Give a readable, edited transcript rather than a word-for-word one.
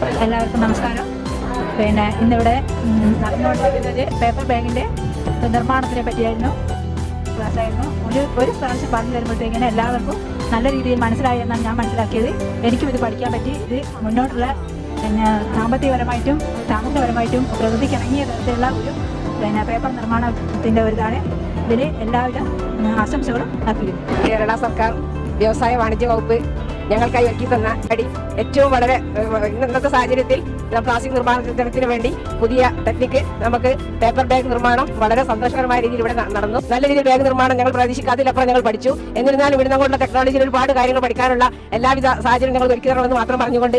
എല്ലാവർക്കും നമസ്കാരം. പിന്നെ ഇന്നിവിടെ നടന്നുകൊണ്ടിരിക്കുന്നത് പേപ്പർ ബാഗിൻ്റെ നിർമ്മാണത്തിനെ പറ്റിയായിരുന്നു, ക്ലാസ്സായിരുന്നു. ഒരു പ്രാവശ്യം പറഞ്ഞു തരുമ്പോഴത്തേക്കിന് എല്ലാവർക്കും നല്ല രീതിയിൽ മനസ്സിലായി എന്നാണ് ഞാൻ മനസ്സിലാക്കിയത്. എനിക്കും ഇത് പഠിക്കാൻ പറ്റി. ഇത് മുന്നോട്ടുള്ള സാമ്പത്തികപരമായിട്ടും താമസപരമായിട്ടും പ്രകൃതിക്ക് ഇണങ്ങിയ തരത്തിലുള്ള ഒരു പേപ്പർ നിർമ്മാണത്തിൻ്റെ ഒരിതാണ്. ഇതിന് എല്ലാവിധ ആശംസകളും അർപ്പിക്കുന്നു. കേരള സർക്കാർ വ്യവസായ വാണിജ്യ വകുപ്പ് ഞങ്ങൾക്കായി ഒരുക്കി തന്ന അടി ഏറ്റവും വളരെ ഇന്നത്തെ സാഹചര്യത്തിൽ പ്ലാസ്റ്റിക് നിർമ്മാണത്തിന് വേണ്ടി പുതിയ ടെക്നിക്ക് നമുക്ക് പേപ്പർ ബാഗ് നിർമ്മാണം വളരെ സന്തോഷകരമായ രീതിയിൽ ഇവിടെ നടന്നു. നല്ല രീതിയിൽ ബാഗ് നിർമ്മാണം ഞങ്ങൾ പ്രതീക്ഷിക്കാത്തതിലപ്പുറം ഞങ്ങൾ പഠിച്ചു. എന്നിരുന്നാലും ഇവിടെ നിന്നുള്ള ടെക്നോളജിയിൽ ഒരുപാട് കാര്യങ്ങൾ പഠിക്കാനുള്ള എല്ലാവിധ സാഹചര്യം ഞങ്ങൾ ഒരുക്കി തരണമെന്ന് മാത്രം പറഞ്ഞുകൊണ്ട്